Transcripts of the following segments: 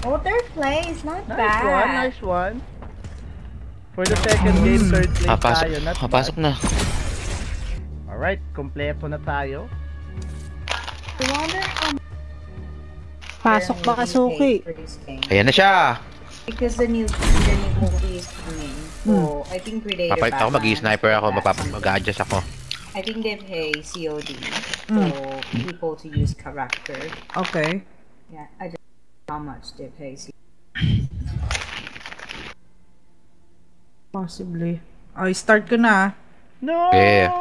Oh, third place. Not bad. Nice one. For the second game, third place tayo. Not bad. Pasok na. Alright, kompleto na tayo. Pasok ba Kasuki? Ayan na siya. Because the new movie is coming. So, I think Predator Ako mag-i-sniper ako, mag-a-adjust ako. I think they pay COD for people to use character. Okay. Yeah, I don't know how much they pay COD. Possibly. Ay, start ko na. No! Yeah.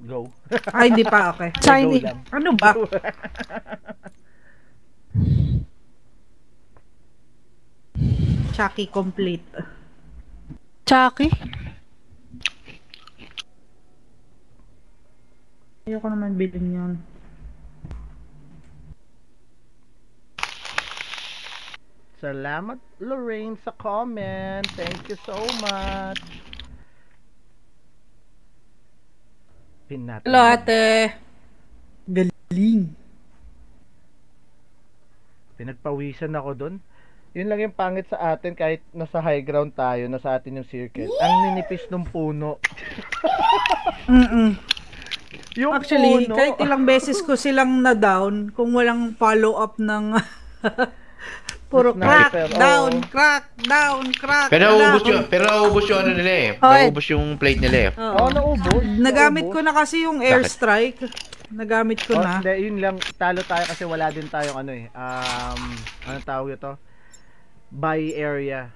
Go. Ay, hindi pa. Okay. Chinese. Ano ba? Chucky complete. Chucky? Ayoko naman bilhin yun. Salamat, Lorraine, sa comment. Thank you so much. Pin natin. Hello, ate. Galing. Pinagpawisan ako dun. Yun lang yung pangit sa atin kahit nasa high ground tayo, nasa atin yung circuit. Ang ninipis ng puno. Yung Actually, puno. kahit ilang beses ko silang na-down kung walang follow-up ng puro crack, down, crack, down, crack. Pero naubos yung ano nila eh. Naubos yung plate nila eh. Oo, naubos. Nagamit ko na kasi yung airstrike. Nagamit ko na. Hindi, yun lang. Talo tayo kasi wala din tayong ano eh. Ano tawag ito? Buy area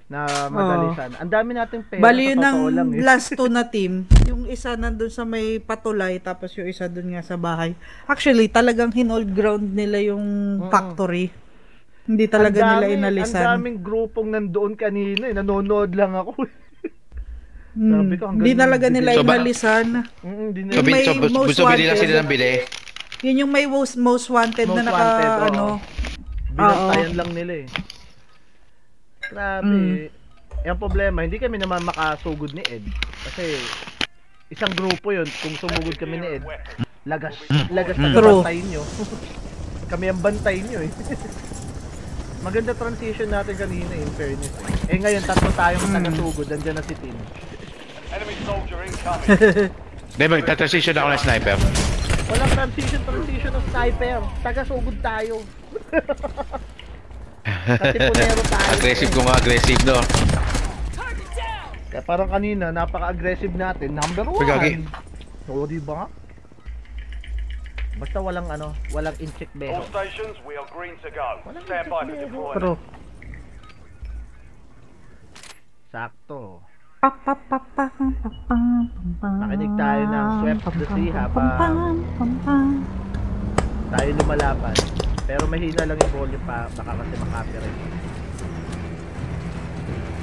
na madalisan. Ang dami nating pera. Bali yun ng lang, eh. last two na team. Yung isa nandun sa may patulay, tapos yung isa dun nga sa bahay. Actually, talagang hinold ground nila yung factory. Hindi talaga nila inalisan. Ang daming grupong nandoon kanina eh. Nanonood lang ako. Sabi ko, hindi talaga nila inalisan. So, bili lang sila ng bili. Yun yung may most wanted na naka, ano. Binantayan lang nila eh. Grabe. Yung problema, hindi kami naman makasugod ni Ed. Kasi, isang grupo yun. Kung sumugod kami ni Ed, lagas na bantayin nyo. Kami ang bantayin nyo eh. Maganda transition natin kanina in fairness. Eh ngayon, tatlo tayong taga-sugod. Nandiyan na si Tin. Enemy soldier incoming. Hindi, magta-transition ako ng sniper. Walang transition ng sniper. Taga-sugod tayo. Kasi punero tayo. Aggressive ko nga, aggressive no. Kaya parang kanina, napaka-aggressive natin. Number 1. So, di ba? Basta walang ano, walang in-check beho. All stations, we are green to go. Stand by for deployment. Pero, sakto. Nakinig tayo ng Swept the Sea habang tayo lumalaban. Pero mahina lang yung volume pa, baka kasi makapirate.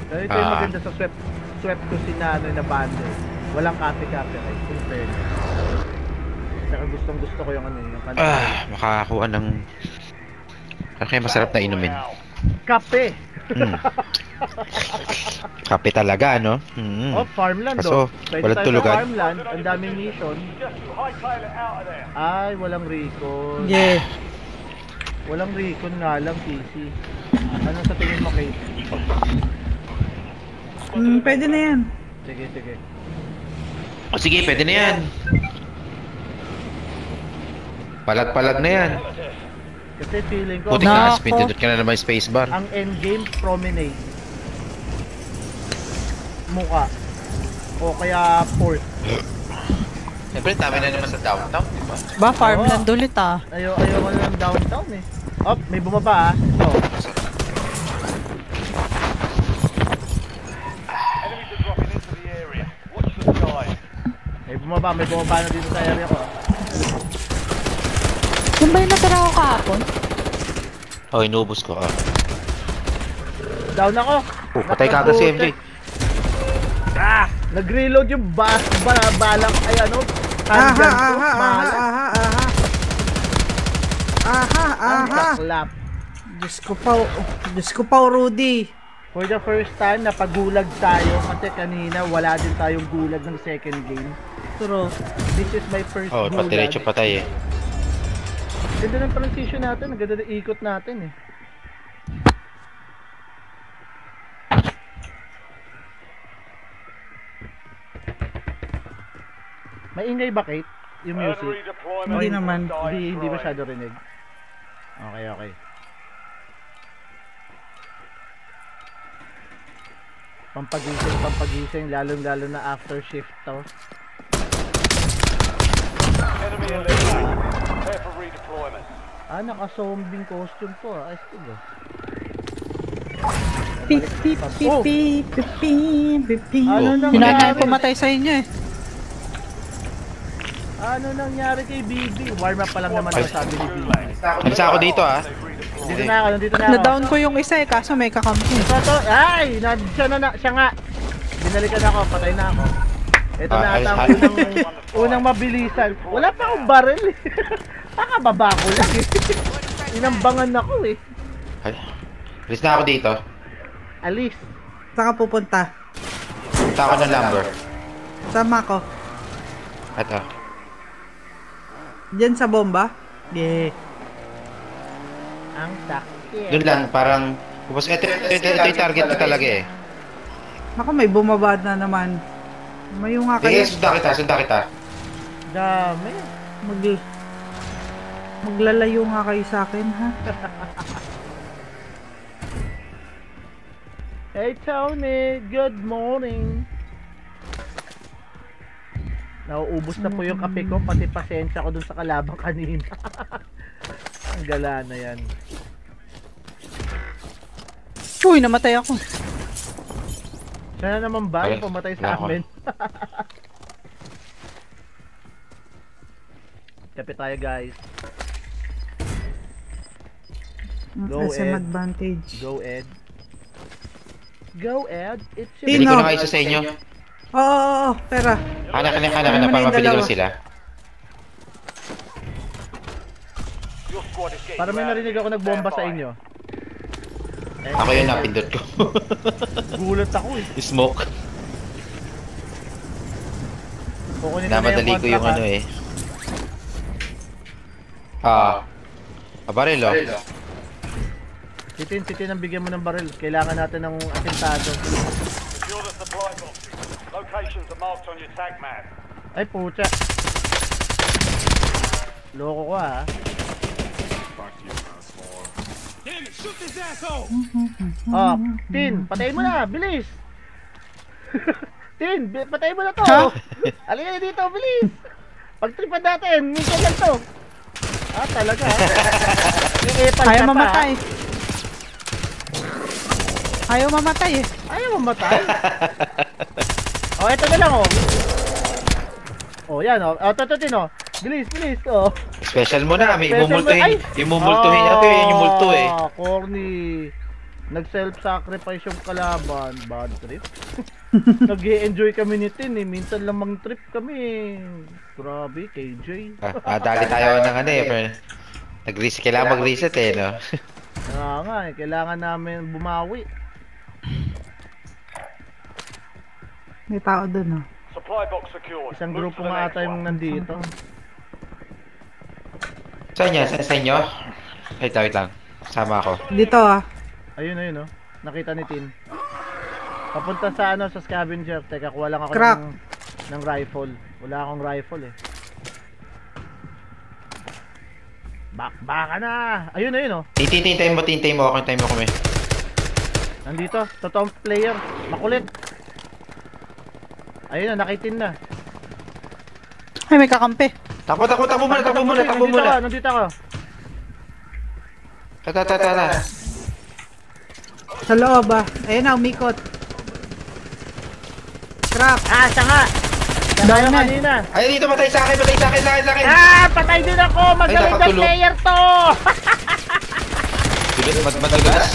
Pero ito yung maganda sa Swept to Sea na, ano, na bundle. Walang copyright, in fairness. Saka gusto ko yung ano, yung kanta. Makakakuha ng kaya masarap na inumin. Kape! Kape talaga, no? Oh, farmland, kaso, pwede walang tayo tulugan. sa farmland, ang daming mission. Ay, walang recon. yeah. Walang recon nga lang, PC. Ano sa tingin mo, Kate? Pwede na yan. Sige. O sige, pwede na yan. Palag na yan. Kasi feeling ko, Buti ka, pindot ka na naman spacebar. ang endgame promenade. Muka. O kaya port. Siyempre, dami na naman sa downtown, di ba? Ba, farmland ulit ah. Ayaw ko na ng downtown eh. Oh, may bumaba ah. Oh. Enemies are dropping into the area. Watch the sky. May bumaba na dito sa area ko. Yung ba yung natira ko kahapon? Oh, inubos ko. Down ako. Patay ka agad si MJ. Nag-reload yung balak ay ano. Handgun ko. Ang saklap. Diyos ko pa, Rudy. For the first time, napagulag tayo kasi kanina wala din tayong gulag ng second game. Pero, This is my first Oh, gulag. patiretso patay eh. Ganda ng transition natin, ganda ng ikot natin eh. May ingay ba, Kate? Yung Further music? redeployment Hindi to the naman. Dire Hindi Straits. masyado rinig. Okay, okay. Pampagising, lalo na after shift to. Enemy eliminated. Prepare for redeployment. Ah, naka-zombie costume to. Ayos to ba? Pip, pip, pip, Oh! pip, pip, pip, pip, pip. Ano Oh, Hindi na nangyari? pumatay sa inyo eh. Ano nangyari kay Bibi? Warm up pa lang naman to, sabi ni Bibi. Nagsa ako dito ah. Dito na ako, nandito na ako. Na-down ko yung isa eh, kaso may kakampi. Ito, ay! Siya nga. Binalikan ako, patay na ako. Ito na ata ang unang mabilisan. Wala pa akong barrel eh. Pakababa ko lang eh. Inambangan ako eh. Ay, alis na ako dito. Alis. Saan ka pupunta? Punta ako ng lumber. Sama ko. Ito. Diyan sa bomba? Yeah. Ang sakit. Doon lang, parang... Ito yung target ko talaga eh. Ako, may bumaba na naman. Mayo nga Sige, kayo. sunda kita. Dami. Maglalayo nga kayo sa akin, ha? Hey Tony, good morning. Nauubos na po yung kape ko, pati pasensya ko dun sa kalabang kanina. Ang gala na yan. Uy, namatay ako. Sana naman ba yung Ay, pumatay wala sa ako. amin? Kape tayo guys. Go, SM Ed. advantage. Go Ed. Go Ed. It's your... Bili ko Tino. na nga isa sa inyo. Oo, pera. Anak na para Ano na yung mapili ko dalawa? sila. Your squad is getting Para may narinig ako nagbomba sa inyo. Ako yun, napindot ko. Gulat ako eh. Smoke. Kukunin ko na Namadali ko yung contract, ano ha? eh. Baril oh. Sitin ang bigyan mo ng baril. Kailangan natin ng asintado. Secure the supply boxes. Locations are marked on your tag map. Ay, pucha. Loko ko ha. Oh, Tin, patayin mo na, bilis. Tin, patayin mo na to. Alin na dito, bilis. Pagtripan natin, minsan lang to. Ah, talaga. Yung epal Ayaw ka pa, mamatay. Ayaw mamatay eh. Ayaw mamatay. Oh, eto na lang oh. Oh, yan oh. Oh, Tin oh. Bilis, oh. Special mo na, may Special mo- ay! mumultuhin. Yung mumultuhin natin, yan yung multo eh. Corny. Nag-self-sacrifice yung kalaban. Bad trip. Nag-i-enjoy kami ni Tin eh. Minsan lamang trip kami eh. Grabe, KJ. Dali tayo ng ano eh. Nag-reset, kailangan mag-reset eh, no? Kaya nga eh, kailangan namin bumawi. May tao dun, oh. Supply box secured. Isang Move grupo to the nga next ata yung one. nandito. Saan yan? Sa inyo? Wait lang. Sama ako. Dito, ah. Ayun oh. Nakita ni Tin. Papunta sa ano, sa scavenger. Teka, kuha lang ako Crack. ng rifle. Wala akong rifle eh. Baka na! Ayun oh. Tintay mo ako, time mo kami. Nandito, totoong player. Makulit. Ayun na, nakitin na. Ay, may kakampi. Takbo muna. Nandito ako. Tara. Sa loob, ah. Ayun na, umikot. Crack. Ah, siya nga! Dahil na. kanina. Ay, dito, patay sa akin. Ah, patay din ako! Magaling na nakatulog. player to! Madagas?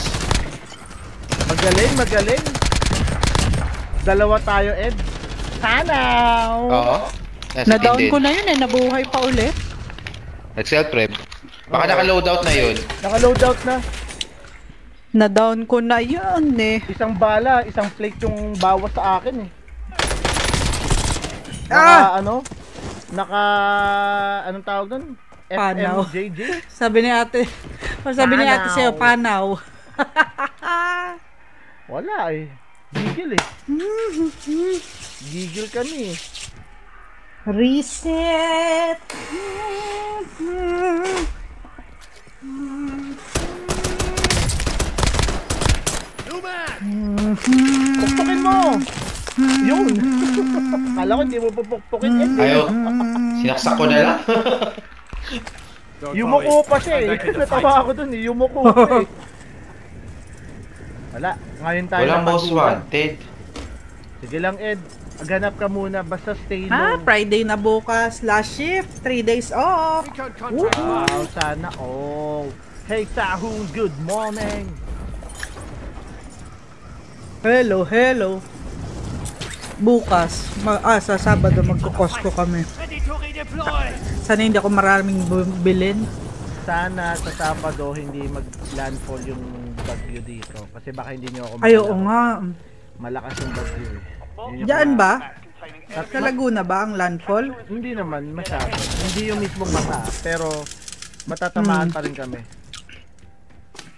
Magaling. Dalawa tayo, Ed. Sanaw! Oo. Na-down ko na yun eh, nabuhay pa ulit. Nag-self-prep. Baka naka-loadout na yun. Naka-loadout na. Na-down ko na yun eh. Isang bala, isang plate yung bawas sa akin eh. Anong tawag doon? Panaw. FMJJ? Sabi ni ate sa'yo, panaw. Wala eh. Gigil eh. Gigil kami eh. Reset! Pukpukin mo! Yun! Kala ko hindi mo pupukpukin Ed. Ayaw. Sinaksak ko na lang. Yumuko pa siya eh. Natawa ako dun eh. Yumuko pa eh. Wala. Ngayon tayo Walang most napagulan. wanted. Sige lang Ed. Aghanap ka muna. Basta stay Ah, low. Friday na bukas. Last shift. 3 days off. Wow, sana all. Hey Sahun, good morning. Hello, hello. Bukas, sa Sabado magko-Costco kami. Sana hindi ako maraming bilhin. Sana sa Sabado hindi mag-landfall yung bagyo dito. Kasi baka hindi nyo ako Ay, oo nga. Malakas yung bagyo eh. Yun yung Diyan ba? At Sa Laguna ba ang landfall? Hindi naman masyado. Hindi yung mismong mataas. Pero matatamaan pa rin kami.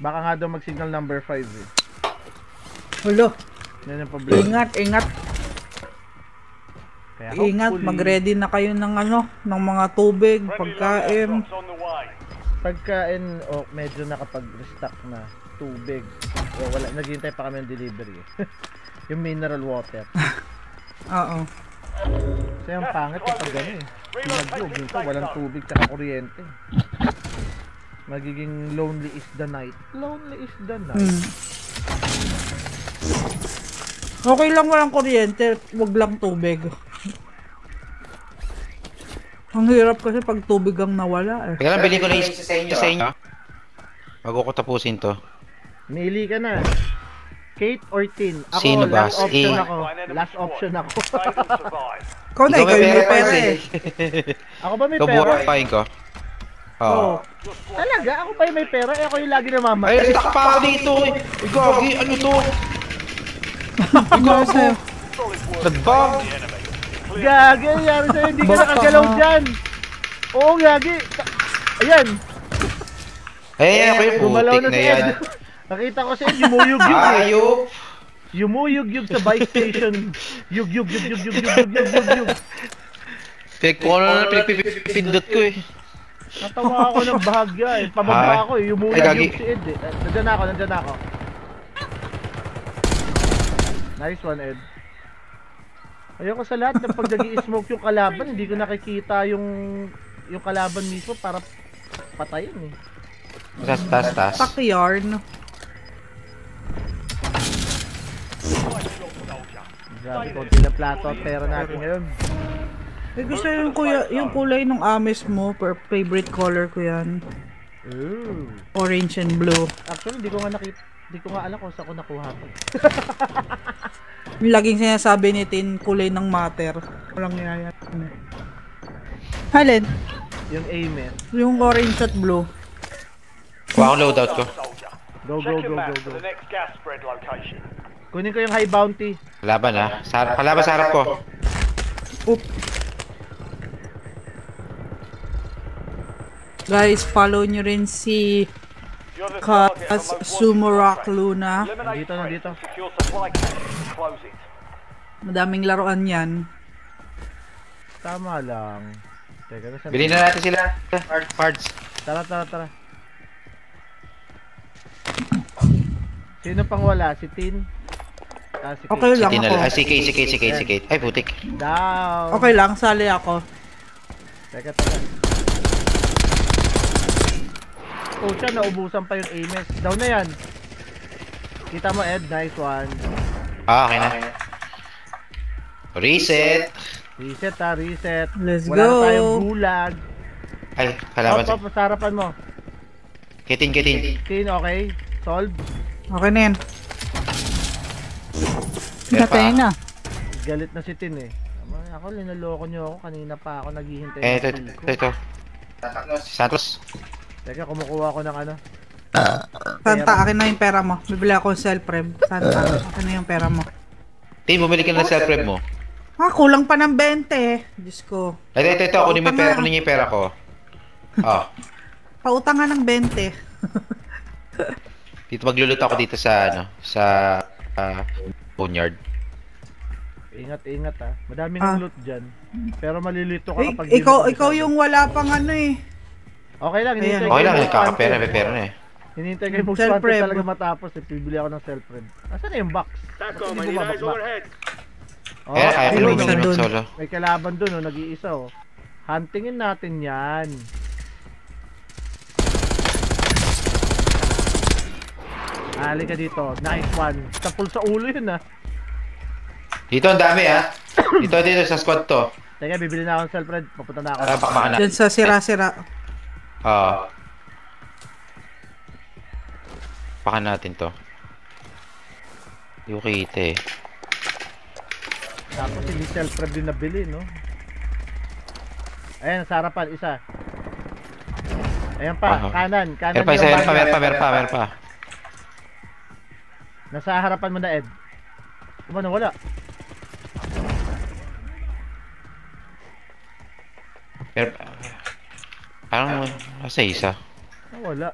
Baka nga daw mag-signal number 5 eh. Hulo, Yan ang problema. ingat, ingat. Kaya Ingat, hopefully, mag-ready na kayo ng ng mga tubig, pagkain. Drops on the way. pagkain medyo nakapag-restock na tubig. O wala, naghihintay pa kami ng delivery. Yung mineral water. Oo. Kasi ang pangit kapag gano'n eh. Pinag-vlog nito, walang tubig tsaka kuryente. Magiging lonely is the night. Lonely is the night. Okay lang walang kuryente, wag lang tubig. Ang hirap kasi pag tubig ang nawala eh. Teka lang, bilhin ko na isa sa inyo. Bago ko tapusin to. Mili ka na. Kate or Tin? Ako, Sino ba? last option Si- ako. Last option ako. Save and survive. Ikaw na, ikaw yung may pera kasi. eh. Ako ba may Ito pera? buhayin ko. Oo. Oo. Talaga? Ako ba yung may pera? Eh, ako yung lagi Ay, namamatay. stuck pa ako dito eh. Ay, gagi, ano to? Ikaw sa'yo. Nag-bug. Gagi, nangyari sa'yo. Hindi ka nakagalaw dyan. Oo, gagi. Ayan. Ay, ako yung Gumalaw putik na na si yan. Ed. Nakita ko si Ed, yumuyug-yug eh. Ayop. Yumuyug-yug sa bike station. Yug-yug-yug-yug-yug-yug-yug-yug. Pinagkuha na pinagpipindot ko eh. Natawa ako ng bahagya eh. Pababa ako eh. Ay, Yumuyug gagi. si Ed eh. Nandyan ako, nandyan ako. Nice one, Ed. Ayoko sa lahat na pag nag-i-smoke yung kalaban, hindi ko nakikita yung kalaban mismo para patayin eh. Tas. Pack yarn. Grabe, konti na plato at pera natin ngayon. Eh, gusto yung kulay ng ames mo, favorite color ko yan. Ooh. Orange and blue. Actually, hindi ko nga alam kung saan ko nakuha to. Yung laging sinasabi ni Tin, kulay ng matter. Walang yaya. Halin? Yung amen. Yung orange at blue. Kuha ko loadout ko. Soldier. Go, Check go, your go, map go, for go. the next gas spread location. Kunin ko yung high bounty. Kalaban ha. Kalaban sa harap ko. Guys, follow nyo rin si You're the target of Kas the most Sumo wanted Rock contract. Luna. Eliminate Nandito. threats, secure supply chains, close it. Madaming laruan yan. Tama lang. Teka, nasan? Bilhin na natin sila. Cards. Tara. Sino pang wala? Si Tin? Si Okay Kate. lang Tinal. ako. Ah, si Kate. Ay, putik. Down. Okay lang, sali ako. Teka. Oh, siya, naubusan pa yung Ames. Down na yan. Kita mo, Ed. Nice one. Ah, okay na. Reset. Reset ha, reset. Let's Wala na go. tayong bulag. Ay, kalaban Hop, sa harapan mo. Kitin. Tin, okay? Solve. Okay na yan. Patay na. Galit na si Tin eh. Ako, linaloko nyo ako. Kanina pa ako naghihintay. Eh, ng kill ko. ito. Santos. Teka, kumukuha ako ng ano. Santa, akin na yung pera mo. Bibili ako ng self-rev. Santa, akin na yung pera mo. Tin, bumili ka na self-rev mo. Ah, kulang pa ng 20. Diyos ko. Ito. Kunin mo yung pera ko. Kunin yung pera ko. Oh. Pautang nga ng 20. Dito magluluto ako dito sa, sa boneyard. Ingat ah. Madami ng loot dyan. Pero malilito ka Eh, kapag di ikaw mo kabisado. yung wala pang ano eh. Okay lang, hinihintay Ayan. ko Okay lang, yung kakapera, Wanted. pera na eh. Hinihintay ko yung most Self-rev. wanted talaga matapos. Bibili ako ng self-rev. Asan na yung box? Ba't hindi bumabakbak? Oh, Kaya kaya ko ayun, naman nandun. solo. may kalaban dun, oh, nag-iisa oh. Huntingin natin yan. Ali ka dito. Nice one. Tapol sa ulo yun ah. Dito ang dami ah. Dito sa squad to. Teka, bibili na ako ng self-rev. Papunta na ako. Pakmakan na. Diyan sa sira-sira. Oo. Pakan natin to. Hindi ko kita eh. Tapos hindi self-rev din nabili, no? Ayan, sa harapan, isa. Ayan pa, Aha. kanan. Kanan Meron pa isa, yung meron pa. Nasa harapan mo na, Ed. Diba nawala? Parang nasa isa. Nawala.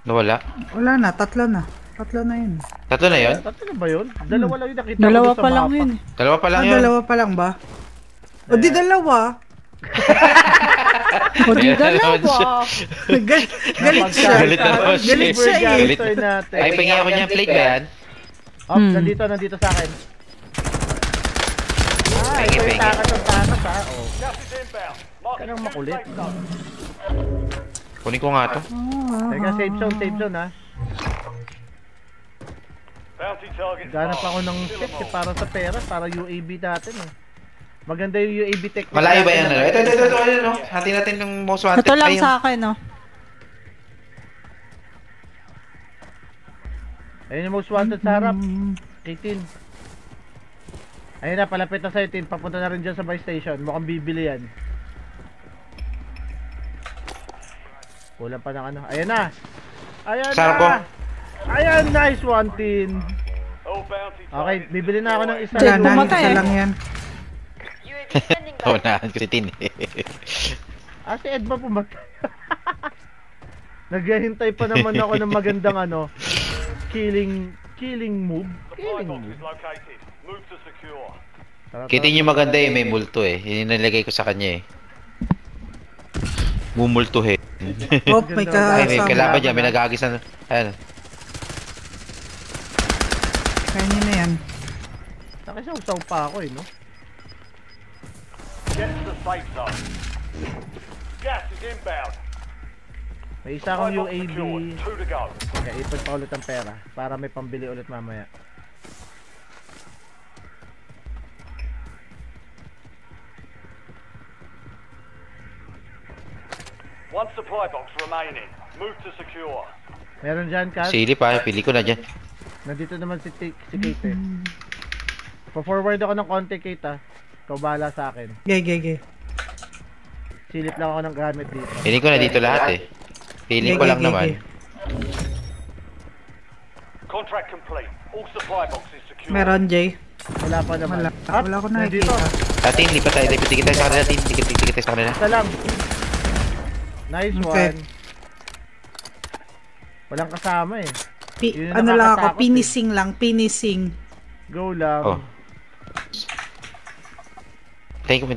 Nawala. Wala na, tatlo na. Tatlo na yun. Tatlo na yun? Tatlo na ba yun? Dalawa lang yung nakita Dalawa ko doon sa pa lang mapa. yun eh. Dalawa pa lang yun. Dalawa pa lang ba? O di dalawa. O di dalawa. Galit siya. Galit na naman siya. Galit siya eh. Galit. Natin. Ay, pingin ako niya. Plate ba yan? Oh, nandito sa akin. Ah, ito yung takas ng takas ha. Oh, Gas is inbound. Marking Kailang new makulit. safe zone. Kunin ko nga to. Teka, safe zone ha. Bounty target. Ganap ako ng tech eh, para sa pera, para UAV natin eh. Maganda yung UAV tech. Malayo ba yan? Ito. Ano? Hati natin yung most wanted. Ito lang Ayun. sa akin, no? Ayun yung most wanted sa harap. 18. Ayun na, palapit na sa'yo, Tin. Papunta na rin dyan sa buy station. Mukhang bibili yan. Kulang pa ng ano. Ayan na! Ayan Sarap ko. na! Ayan, nice one, Tin. All bounty Okay, targets bibili na ako ng isa. Wala na, Pumatay isa eh. lang yan. Unahan ko si Tin. Ah, si Ed ba pumatay? Naghihintay pa naman ako ng magandang ano. Killing move. Supply Killing box move. is located. Move to secure. Tara, Kita niyo maganda eh, may multo eh. Yun yung nilagay ko sa kanya eh. Mumultuhin. Oh, may Ay, may kasama. kalaban dyan, may nag-aagisan. Ayan. Kaya niyo na yan. Nakisaw-saw pa ako eh, no? Get to the safe zone. Gas is inbound. May isa akong Supply box UAV. secured. 2 to go. Kaya ipon pa ulit ang pera para may pambili ulit mamaya. One supply box remaining. Move to secure. Meron dyan, Kaz. Silip pa, pili ko na dyan. Nandito naman si Kate eh. Pa-forward ako ng konti, Kate ah. Ikaw bahala sa akin. Gay. Silip lang ako ng gamit dito. Pili ko na dito lahat eh. Pili ko lang naman. Contract complete. All supply boxes secure. Meron, Jay. Wala pa naman. Wala ko nandito. nakikita. Atin, lipat tayo. Dikit tayo sa kanila, Tin. Dikit tayo sa kanila. Isa lang. Nice Okay. one. Walang kasama eh. Yun yung Ano lang ako, nakakatakot eh. pinising. Go lang. Oh. Tayo ko,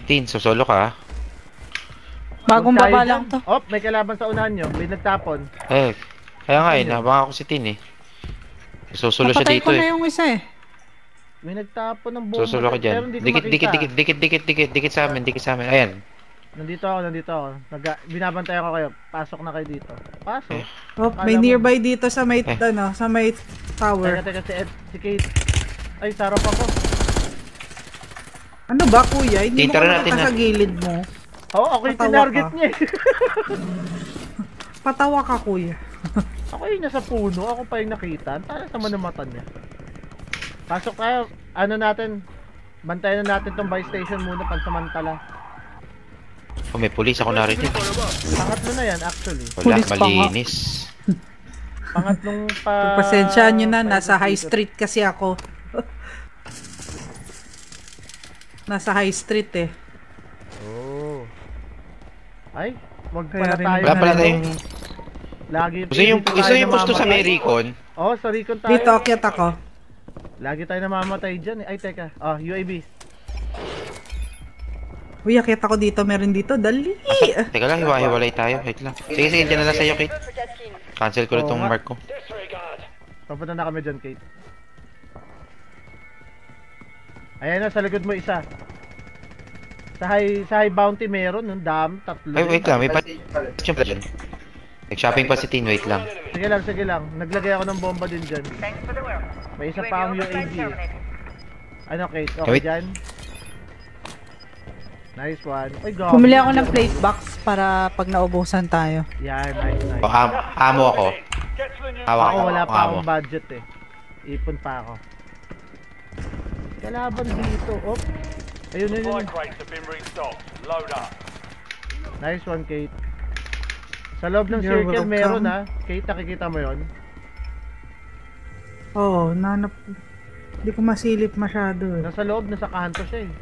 Tin. Solo ka ah. Bagong Huwag tayo baba dyan. lang to. Oh, may kalaban sa unahan nyo. May nagtapon. Eh, kaya nga eh, nabang ako si Tin eh. Susulo siya Napatay dito ko na eh. yung isa eh. May nagtapon ng bomba. Susulo ko Pero dyan. hindi ko makita. Dikit sa amin, Ayan. Nandito ako. Binabantayan ko kayo. Pasok na kayo dito. Pasok. Oh, may Akala mo- nearby dito sa may, sa may tower. Teka, si Kate. Ay, sarap ako. Ano ba, kuya? Hindi mo Titira ko natin nakita na. sa gilid mo. Oo, ako yung Patawa tinarget ka. niya eh. Patawa ka, kuya. Ako yung nasa puno. Ako pa yung nakita. Para sa manamatan niya. Pasok tayo. Ano natin? Bantayan na natin tong buy station muna pansamantala. Oh, may pulis ako narinig. Pangatlo na yan actually. Wala, Pulis pa nga. malinis. Pangatlong pa... Pasensyaan nyo na, nasa high street kasi ako. Nasa high street eh. Oh. Ay, wag Kaya pala rin tayo. Wala pala ano, tayong... Lagi Gusto yung gusto sa may recon? Oo, sa recon tayo. Dito, akyat ako. Lagi tayo namamatay dyan eh. Ay, teka. UAV. Uy, akit ako dito. Meron dito. Dali! Teka lang, hiwa-hiwalay tayo. Wait lang. Sige, sige, dyan na lang sa'yo, Kate. Cancel ko na Oo itong nga. mark ko. Disregard. Papunta na kami dyan, Kate. Ayan na, sa likod mo isa. Sa high bounty meron, ang dam, 3. Ay, wait lang. May pa... Siyempre dyan. Nag-shopping pa si Tin, wait lang. Sige lang. Naglagay ako ng bomba din dyan. May isa pa ang UAV. Ano, Kate? Okay Wait. dyan? Nice one. Ay, God. Bumili ako ng plate box para pag naubusan tayo. Yan, nice. O, amo ako. Get to the new Hawak Ako, ako. wala pa amo. akong budget eh. Ipon pa ako. Kalaban dito. Oh. Ayun. supply crates have been restocked. Load up. Nice one, Kate. Sa loob ng You're circle welcome. meron ha. Kate, nakikita mo yon? Oo, nanap. Hindi ko masilip masyado eh. Nasa loob, nasa kanto siya eh.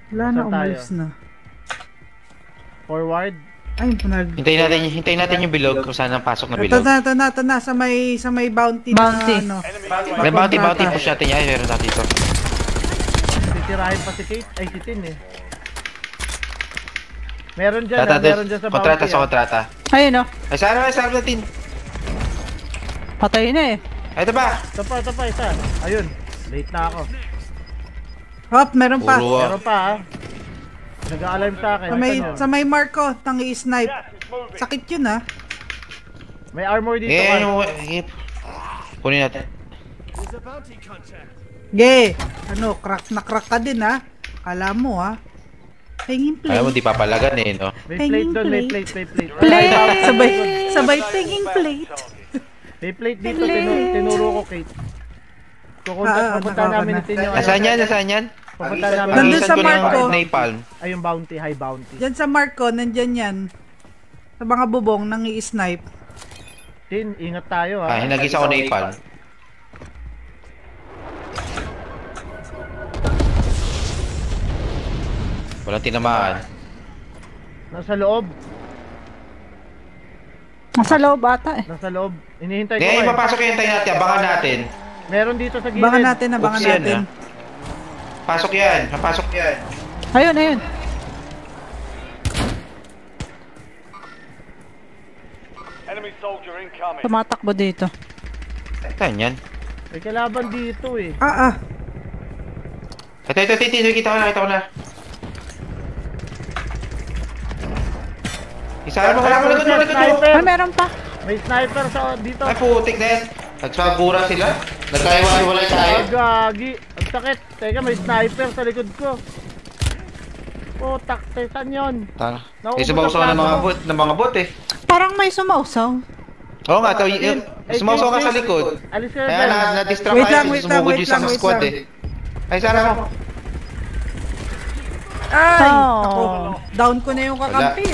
Wala na, Saan tayo? umalis na. Forward. Ay, Hintayin natin yung bilog kung saan ang pasok na ito bilog. na, sa may bounty, Bounty. na ano. Enemy May bounty, kontrata. push natin yan. Ay, meron natin ito. Titirahin pa si Kate. Ay, si Tin eh. Meron dyan meron dyan sa bounty. Kontrata sa kontrata. Ayun, oh. Ay, saan natin? Patay na eh. Ay, ito ba? Ito pa, isa. Ayun. Late na ako. Hop, meron pa. Puro, Meron pa ha. Nag-a-alarm sa akin. Sa may mark ko, tangi snipe. gas is moving. Sakit yun ah. May armor dito Eh, ka. kunin natin. Ge, ano, crack na crack ka din ah. Kala mo ah. Penging Alam mo, plate. di papalagan eh, no? May plate doon, may Plate. plate. Plate! Sabay penging plate. May plate dito, tinuro ko, Kate. Pupunta namin nakaka natin yung Nasaan yan? Nasaan yan? Pupunta namin. Nandun Pagisan sa ko na yung Marco. napalm. Ay, yung bounty, high bounty. Diyan sa mark ko, nandyan yan. Sa mga bubong, nang i-snipe. Tin, ingat tayo ha. Hinagis ako napalm. Walang tinamaan. Nasa loob. Nasa loob ata eh. Nasa loob. Inihintay ko Ngayon, eh. papasok yung tayo natin. Abangan natin. Meron dito sa gilid. Abangan natin. Oops, yan, natin. Pasok yan. Papasok yan. Ayun, ayun. Enemy soldier incoming. Tumatakbo dito. Saan yan? May kalaban dito eh. Ah. Ito. Kita ko na. Isa mo, wala ko likod mo. Sniper! Ay, meron pa. May sniper sa dito. Ay, putik na yan. Nagsagura sila. Nagkaiwa-iwalay tayo. Gagi. Ang sakit. Teka, may sniper sa likod ko. Oh, takte. Saan yun? Tara. Nauubos Eh, sumaw-saw ang ng mga bot eh. Parang may sumausaw. Oo nga, sumaw-saw ka sa likod. Alis ka Kaya dyan. na-distract Wait kayo lang, kasi wait lang, sumugod wait yung isang lang, wait squad lang. eh. Ay, sana mo. Ay! Oh. Ako, down ko na yung kakampi.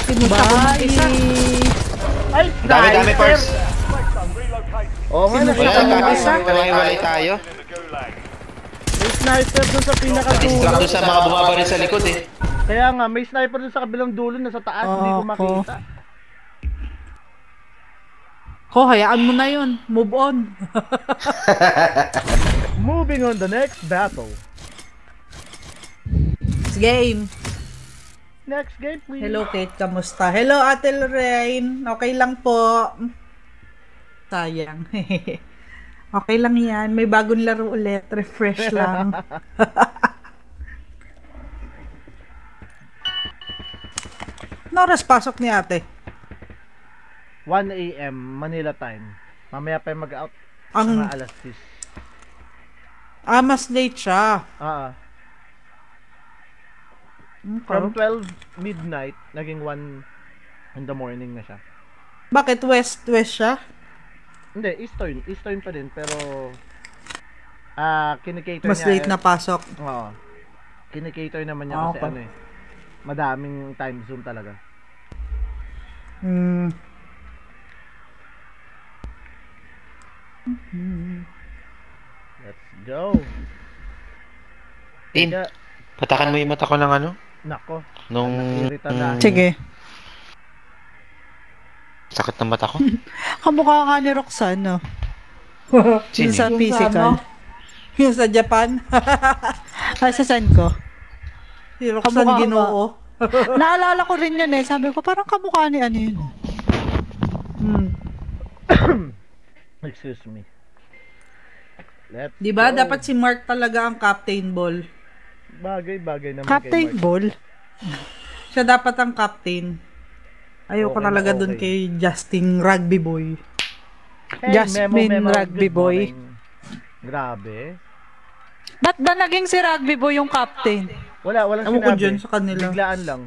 Sinusa ko ng isa. Ay, Dami-dami sniper! parts. Oo nga, Sinusa Wala, ko ng nasa isa. nagkaiwalay tayo. In the gulag. may sniper dun sa Distract pinakadulo. doon sa mga bumabaril sa likod eh. Kaya nga, may sniper dun sa kabilang dulo na sa taas. Hindi ko Ako. makita. Ko, hayaan mo na yun. Move on. Moving on the next battle. Game. Next game, please. Hello, Kate. Kamusta? Hello, Ate Lorraine. Okay lang po. Sayang. Okay lang yan. May bagong laro ulit. Refresh lang. No oras pasok ni ate? 1 a.m. Manila time. Mamaya pa yung mag-out. Ang, Mga alas 6. mas late siya. From 12 midnight, naging 1 in the morning na siya. Bakit west siya? Hindi, Eastern pa din, pero kinikater Mas niya. late na pasok. Oo. Kinikater naman niya kasi Okay. ano eh. Madaming time zone talaga. Hmm. Let's go. Tin, Teka, patakan mo yung mata ko ng ano? nako. Nung... Nakirita na. Sige. Sakit ng mata ko. Kamukha nga ni Roxanne, no? Yung sa Sino? physical. Yung sa Japan. Ay, sa send ko. Si Roxanne Kamukha Ginoo. Naalala ko rin yun eh. Sabi ko, parang kamukha ni ano yun. Excuse me. Let's Di ba? go. Dapat si Mark talaga ang captain ball. Bagay naman Captain kay Mark. Ball. Siya dapat ang captain. Ayoko Okay na, talaga dun okay. kay Justin Rugby Boy. Hey, Jasmine Rugby good Boy. morning. Grabe. Ba't ba naging si Rugby Boy yung captain? Walang Ewan ko sinabi. dyan sa kanila. Biglaan lang.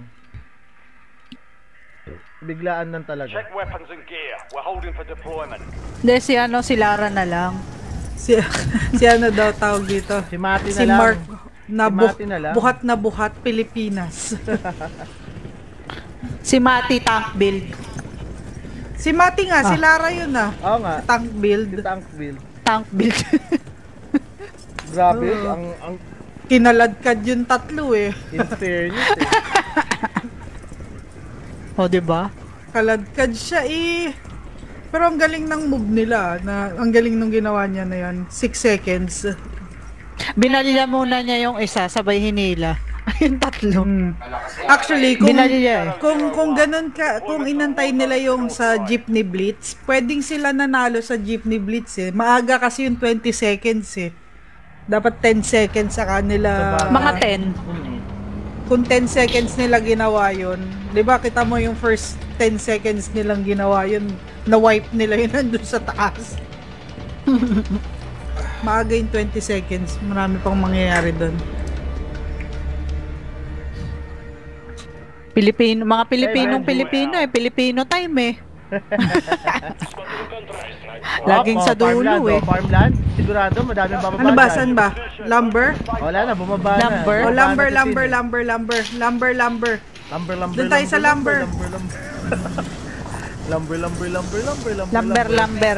Biglaan lang talaga. Check weapons and gear. We're holding for deployment. Hindi, si Lara na lang. Si, si ano daw tawag dito? Si Mati na Si lang. Mark na, Si Mati na lang. buhat na buhat Pilipinas. Si Mati Tank Build. Si Mati nga, si Lara yun ah. Oo nga. Tank Si build. Tank Bill. Tank Build. Grabe. Ang Kinaladkad yung tatlo eh. in fairness eh. O, diba? Kaladkad siya eh. Pero ang galing ng move nila. Ang galing nung ginawa niya na yan. 6 seconds. Binalila muna niya yung isa, sabay hinila. Yung tatlo. Actually, kung Binalila eh. kung ganun ka, kung inantay nila yung sa Jeepney Blitz, pwedeng sila nanalo sa Jeepney Blitz eh. Maaga kasi yung 20 seconds eh. Dapat 10 seconds sa kanila. Mga 10. Kung 10 seconds nila ginawa yun, 'di ba kita mo yung first 10 seconds nilang ginawa yun, na-wipe nila yun nandun sa taas. Maaga yung 20 seconds, marami pang mangyayari doon. Mga Pilipino eh. Pilipino time eh. Laging sa dulo eh. Farmland. Sigurado, madaming bababa Ano ba, dyan. saan ba? Lumber? Wala na, bumaba na. Lumber? O, Bumaba na lumber. si Tin. Lumber. Lumber. Doon tayo sa lumber. Lumber.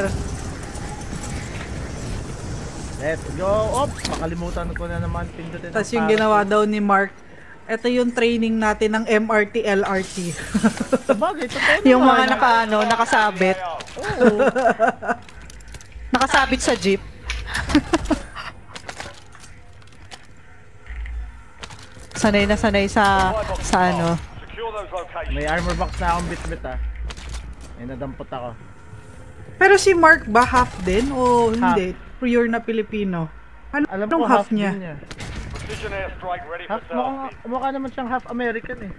Let's go. Op, makalimutan ko na naman pindutin. Tapos yung ginawa daw ni Mark, ito yung training natin ng MRT, LRT. Sabagay, totoo Yung naman. mga nakasabit. Nakasabit sa jeep. Sanay na sanay sa ano. Secure those locations. May armor box na akong bit-bit ah. May nadampot ako. Pero si Mark ba half din o hindi? Pure na Pilipino. Alam Anong ko half din niya? Precision airstrike ready for Half, tasking. mukha naman siyang half American eh.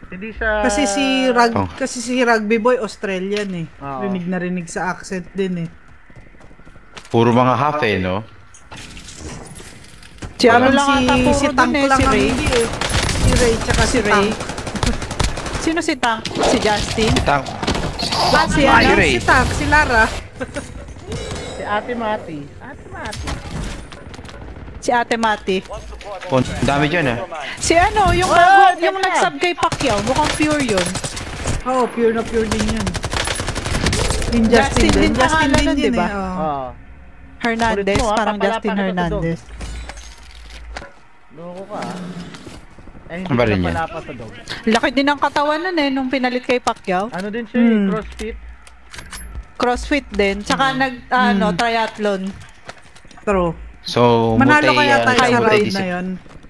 Hindi siya... Kasi si Rugby Boy Australian eh. Oo. Rinig na rinig sa accent din eh. Puro mga half eh, no? Si ano lang ata puro si dun Tank eh, lang si ang Ray. hindi eh. Si Ray tsaka si Ray. Tank. Sino si Tank? Si Justin? Tank. Ah, si Ay, ano? Ray. Si Tank, si Lara. Si Ate Mati. Si Ate Mati. Oh, dami dyan ah. Si ano, yung bago, yung nagsub kay Pacquiao, mukhang pure yun. Oo, pure na pure din yun. Yung Justin din Justin pangalan din nun, yun diba? eh. oo. Oo. Hernandez, Kulit mo, parang papalapa Justin kita sa Hernandez. Loko ka ah. Eh, hindi Ano ba ko rin na yan? pala pa sa dog. Laki din ang katawan nun eh, nung pinalit kay Pacquiao. Ano din siya eh, crossfit. Crossfit din, tsaka triathlon. True. So, Manalo kaya tayo sa ride na multi-discipline. yun.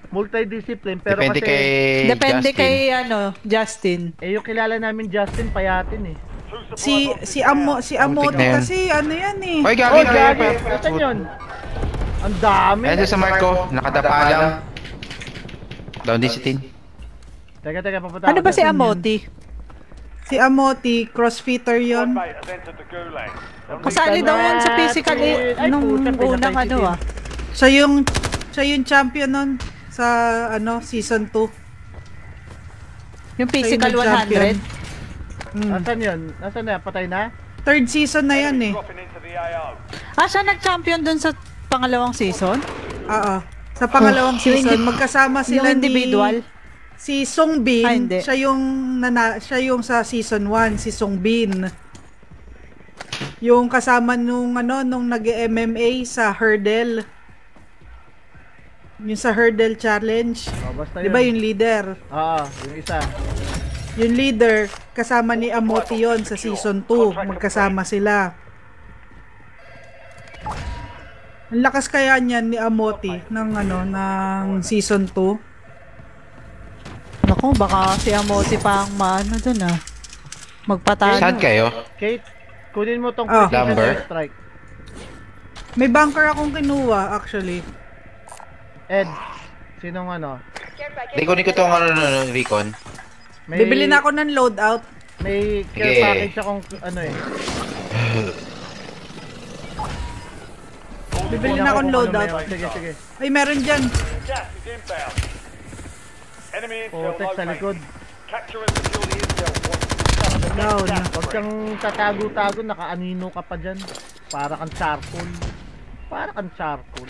Multidiscipline, pero Depende kasi... kay Depende Justin. kay Justin. Eh, yung kilala namin Justin, payatin eh. Si Amoti na yan. kasi ano yan eh. Oy, Oh, gagi, gagi! Saan yun? Ang dami! Ayan sa Marco, nakadapa lang. Down din si Tin. Teka, papunta Ano ako ba si dyan. Amoti? Si Amoti, crossfitter yun. Mate has entered the gulag. Kasali daw yan sa physical eh, Ay, nung puta, pinatay unang si ano Tin. ah. Siya yung champion nun sa season 2. Yung physical Siya yung nag-champion. 100. Nasaan yun? Nasaan na? Patay na? Third season na yan eh. Dropping into the AO. Ah, siya nag-champion dun sa pangalawang season? Oo. Sa pangalawang Yung season, indi- magkasama sila Yung individual? si Song Ah, Bin. hindi. Siya yung sa season 1, si Song Bin. Yung kasama nung nag-MMA sa hurdle. Yung sa hurdle challenge. Oh, basta 'Di ba yung leader? Oo, yung isa. Yung leader, kasama ni Amoti yon sa season 2. Magkasama sila. Ang lakas kaya niyan ni Amoti ng season 2. Naku, baka si Amoti pa ang maano dun ah. Magpatalo. Saan kayo? Kate, kunin mo tong Ah. precision Lumber? airstrike. May bunker akong kinuha actually. Ed, sinong ano? Hindi, kunin ko itong recon. May, Bibili na ako ng loadout. May care Sige. package akong ano eh. Bibili na akong loadout. Sige, sige. Ay, meron dyan. Gas is inbound. Enemy intel Potek sa located. likod. Capture and secure the intel point. Down. Huwag kang tatago-tago, naka-anino ka pa dyan. Para kang charcoal. Para kang charcoal.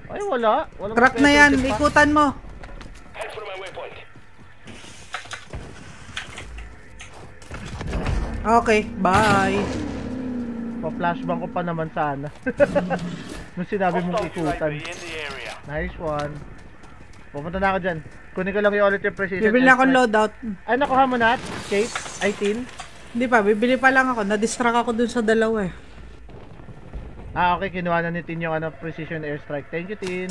Ay, wala. Walang Crack na yan. specialty pa. Ikutan mo. Head for my waypoint. Okay, bye. Pa-flashbang ko pa naman sana. Nung sinabi mong Hostile ikutan. UAV in the area. Nice one. Pupunta na ako dyan. Kunin ko lang yung ulit yung precision. Bibili na akong airstrike. loadout. Ay, nakuha mo na, Kate? Ay, Tin? Hindi pa, bibili pa lang ako. Na-distract ako dun sa dalawa eh. Ah, okay. Kinuha na ni Tin yung precision airstrike. Thank you, Tin.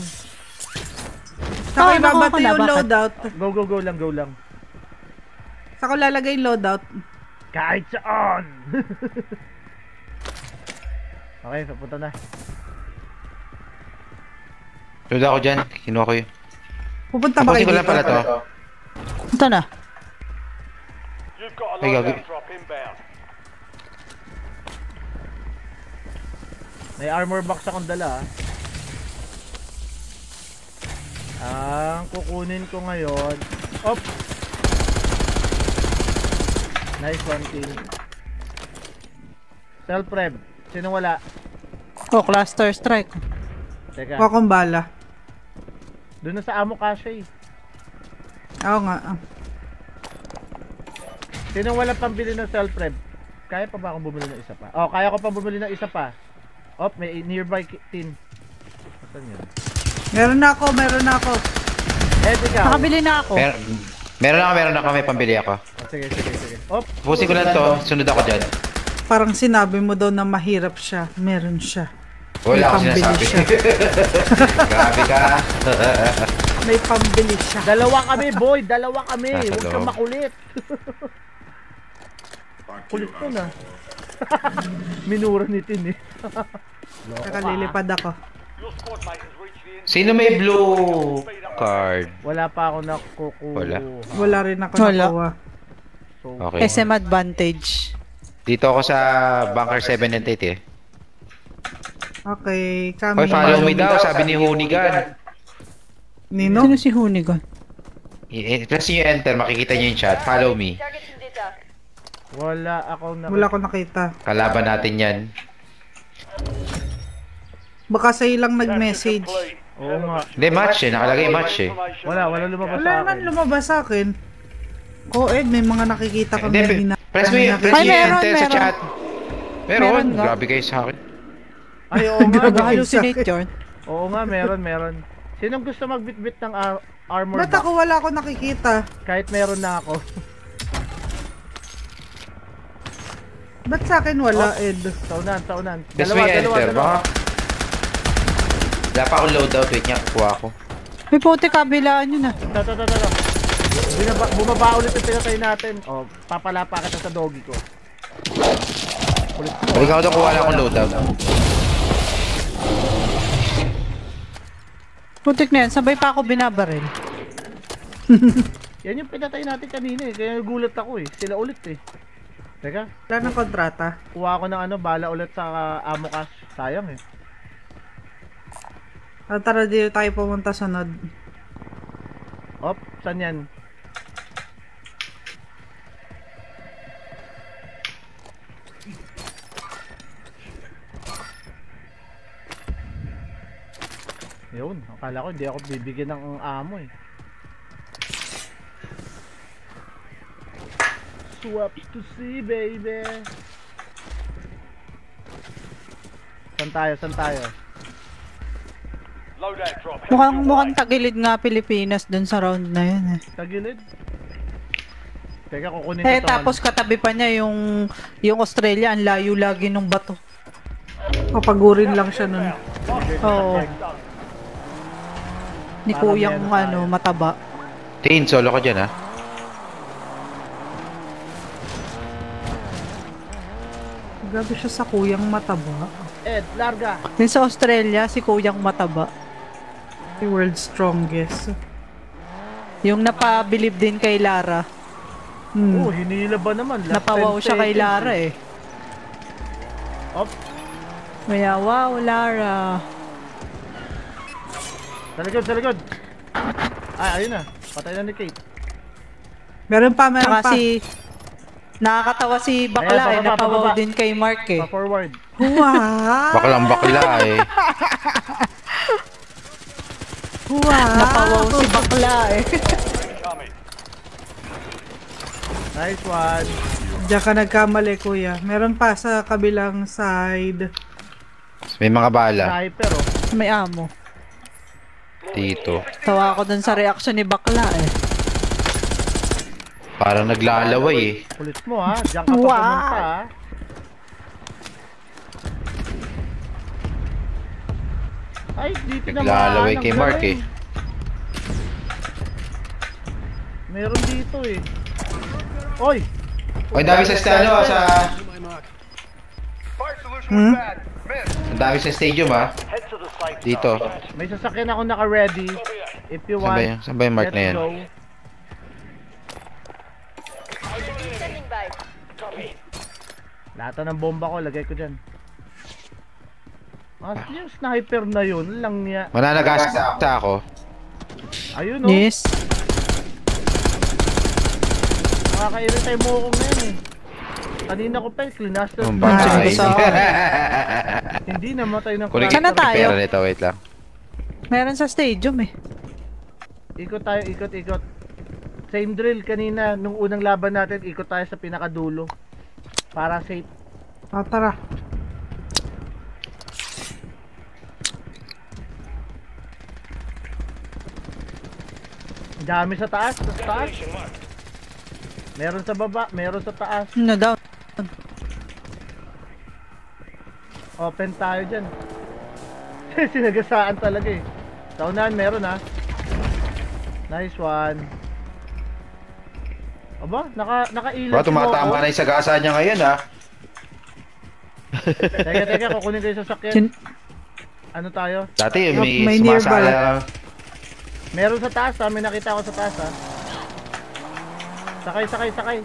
Saka nakuha ibabati ko na, yung bakit? loadout. Go, go, go lang, go lang. Saka ko lalagay yung loadout. Kahit saan! Okay, papunta na. Load ako dyan. Kinuha ko yun. Pupunta ba Tapusin kayo ko lang pala dito? to. Ito na. You've got a Ay, loadout gagi. drop inbound. May armor box akong dala. Ang kukunin ko ngayon. Op! Nice one, Tin. Self-rev. Sino wala? Oh, cluster strike. Teka. Kuha kong bala. Doon na sa amo kasha eh. Oo nga. Sinong wala pambili ng self-rev? Kaya pa ba akong bumili ng isa pa? Oh, kaya ko pa bumili ng isa pa. Op, may nearby tin. Saan yun? Meron na ako, meron na ako. Ed, ikaw. Nakabili na ako. Meron ako. May pambili ako. Oh, sige, sige, sige. Op, Tapusin ko lang to. Sunod ako dyan. Parang sinabi mo daw na mahirap siya. Meron siya. Wala ako May pambili sinasabi. siya. Grabe ka. May pambili siya. dalawa kami, boy. Dalawa kami. Nasa Huwag kang loob. makulit. Kulit ko na. Minura ni Tin eh. Nakalilipad ako. Your squad mate has reached the intel. Sino may blue card? Wala pa ako nakukuha. Wala. Wala rin ako Wala. nakuha. So, Okay. SM advantage. Dito ako sa bunker 7 and 8 eh. Okay, kami. Hoy, follow me daw, sabi ni Hoonigan. Nino? Sino si Hoonigan? Press nyo yung enter, makikita nyo yung chat. Follow me. wala ako na. Wala ko nakita. Kalaban natin yan. Baka sa ilang Capture nag-message. complete. Oo nga. Hindi, match eh. Nakalagay match eh. Wala lumabas Wala sa naman akin. lumabas sa akin. Ed, may mga nakikita kami na Hindi, press mo yung Ay, meron, enter sa meron. chat. Meron Meron. nga. Grabe kayo sa akin. Ay, oo nga. Nag-hallucinate yun. Oo nga, meron. Sinong gusto magbitbit ng armor Ba't box? ako wala ako nakikita? Kahit meron na ako. Ba't sa akin wala, Ed? Saunan. Press mo yung enter. Baka. Wala pa akong loadout. Wait nga, kukuha ako. May puti kabilaan yun ah. Ito. Bumaba ulit yung pinatay natin. O, papalapa kita sa doggy ko. Kulit mo. Balik ako doon, kuha lang akong loadout. Putik na yan, sabay pa ako binabaril. Yan yung pinatay natin kanina eh. Kaya nagulat ako eh. Sila ulit eh. Teka, Wala ng kontrata. kuha ko ng bala ulit sa ammo cash. Sayang eh. Tara, dito tayo pumunta sa nod. Op, saan yan? Yun, akala ko hindi ako bibigyan ng amo eh. Swap to see, baby. Saan tayo? Loadout drop. Mukhang tagilid nga Pilipinas dun sa round na yun eh. Tagilid. Teka, kukunin Eh ko to. tapos katabi pa niya yung Australia, ang layo lagi nung bato. Papagurin lang siya nun. Oo. Ni Parang kuyang meron tayo. mataba. Tin, solo ka dyan, ha? Grabe siya sa kuyang mataba. Ed, larga. Yung sa Australia, si kuyang mataba. The world's strongest. Yung napabilib din kay Lara. Oh, hinila ba naman? Last Napawaw 10 siya kay seconds, Lara eh. Op, Kaya wow, Lara. sa likod, sa likod. Ay, ayun na. Patay na ni Kate. Meron pa. Tsaka nakakatawa si Bakla Ayan, eh. pababa, Napawaw pababa. din kay Mark eh. Pa-forward. Wow! Baklang bakla, eh. Wow! Napawaw si Bakla eh. Incoming. Nice one. Diyan ka nagkamali, kuya. Meron pa sa kabilang side. May mga bala. Sniper, oh. May amo. Dito. Tawa ako dun sa reaction ni Bakla eh. Parang naglalaway, eh. Kulit mo, ha? Diyan ka pa Wow. pumunta, ha? Ay, dito na Naglalaway kay Mark, eh. Meron dito, eh. Oy! Ang dami sa stadium, sa... Fire solution was bad. Miss. Ang dami sa stadium, ha? Head to the safe Dito. zone. May sasakyan ako naka-ready. If you want, Saan ba yung mark let's na yan? go. Lahat ng bomba ko, lagay ko dyan. Ah, yung sniper na yun, lang niya. Mananagasa ako. Ayun, oh. Yes. Nakaka-irritay mo akong na yan, eh. Kanina ko pa, klinaster. Ang Sige, bakay. sa Hindi namatay ng Kunin Saan na ko yung tayo? pera nito, wait lang. Meron sa stadium eh. Ikot tayo, ikot, ikot. Same drill kanina, nung unang laban natin, ikot tayo sa pinakadulo. Para safe. Ah, tara. Ang dami sa taas, sa taas. Meron sa baba, meron sa taas. No down. Open tayo dyan. Sinagasaan talaga eh. Sa unahan meron ha. Nice one. Aba, nakailan Bro, tumatama na yung sagasa niya ngayon, ha? Teka, kukunin ko yung sasakyan. Ano tayo? Dati Yup, may may sumasala. Meron sa taas ha, may nakita ko sa taas ha. Sakay.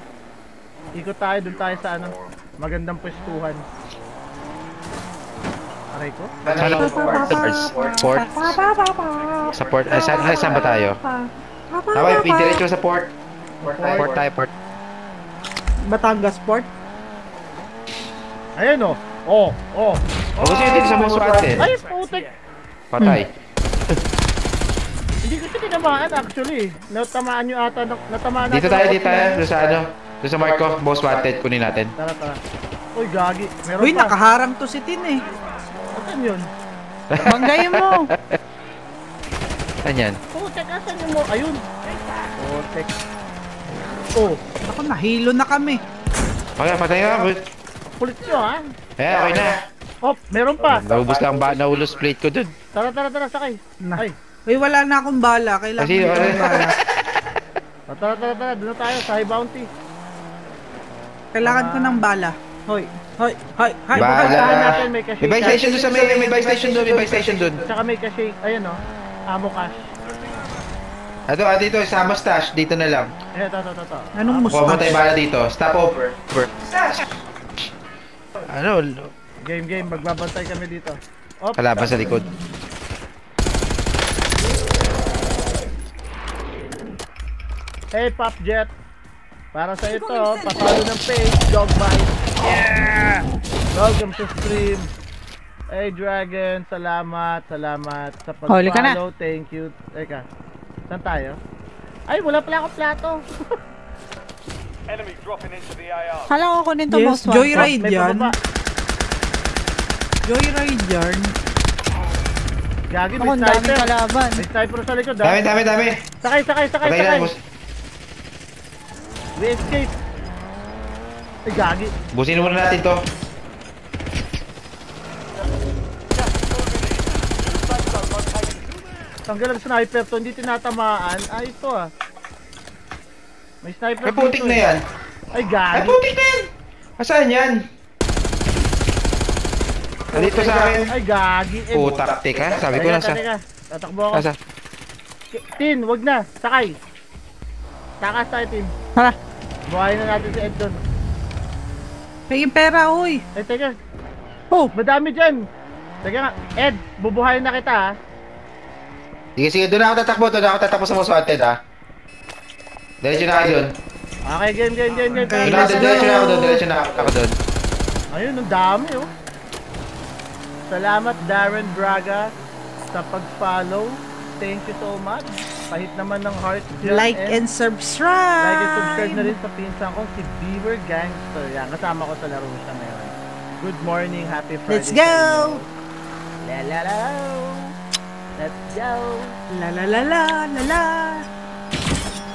Ikot tayo, dun tayo sa ano, magandang pwestuhan. Aray ko? Port. Sa port. Saan ba tayo? Tama, diretso sa port. Port tayo, port. Batangas Port. Ayun oh. Oh. O kasi dito sa most wanted. Ay, putik. Patay. Hindi ko ito tinamaan actually. Natamaan nyo ata. Natamaan Dito tayo. Doon sa ano. Doon sa Marco, most wanted. Kunin natin. Tara. Uy, gagi. Meron Uy, pa. nakaharang to si Tin eh. Saan yun? Banggayin mo. Saan yan? Putik, asan yung mo? Ayun. Putik. Oh, Ako, nahilo na kami. Okay, patay nga. kulit nyo ha. Okay na. Oh, meron pa. Naubos lang ba? Naulos plate ko dun. Tara, sakay. Na. Ay. Uy, wala na akong bala. Kailangan Kasi, ko ng bala. Tara. Doon na tayo sa high bounty. Kailangan ko ng bala. Hoy. Bala. Babasahan natin, may cash. May buy station doon sa may buy station doon. Tsaka may cash. Ayun oh. Amo cash. Dito, sama stash. Dito na lang. Eh, ito. Anong Kuha mo tayo mustache? bala dito. Stop over. Ano? Game. Magbabantay kami dito. Oh, Kalaban sa likod. hey, Pop Jet. Para sa ito, patalo ng page, dog bite. Yeah! Welcome to stream. Hey, Dragon, salamat sa Huli ka na. pag-follow. Thank you. Teka, saan tayo? Ay, wala pala akong plato. Enemy dropping into the AR. Hala ko kunin to Yes, most wanted. Joyride May yan. pababa. Joyride yan. Gagi, Ako, may ang daming sniper. kalaban. May sniper sa likod, Dami, ha? dami, dami. Sakay, sakay, sakay, Patay na, sakay. boss. We escape. Ay, gagi. Busin muna natin to. Tanggal ang sniper to, hindi tinatamaan. Ah, ito ah. May sniper May putik dito, na eh. yan. Ay, Ay, gagi. putik na yan. Asaan yan? Nandito sa akin. Ay, gagi. Eh, Putak, teka. Sabi ko teka, nasa. teka. Tatakbo ako. Nasa. Tin, wag na. Sakay. Takas tayo, Tin. Tara. Buhayin na natin si Ed doon. May pera, uy. Ay, teka. Oh, Madami dyan. Teka nga. Ed, bubuhayin na kita, ha. Sige, sige. Doon ako tatakbo. Doon ako tatakbo sa most wanted, ha. Diretso na kayo doon. Okay, game. Okay. Doon ako doon. let's Diretso na ako go. doon. Diretso na ako doon. Ayun, ang dami, oh. Salamat, Darren Braga, sa pag-follow. Thank you so much. Pahit naman ng heart dyan. Like and subscribe. Like and subscribe na rin sa pinsan ko, si Beaver Gangster. Yan, kasama ko sa laro siya ngayon. Good morning, happy Friday. Let's go. La la la. Let's go. La la la la la la.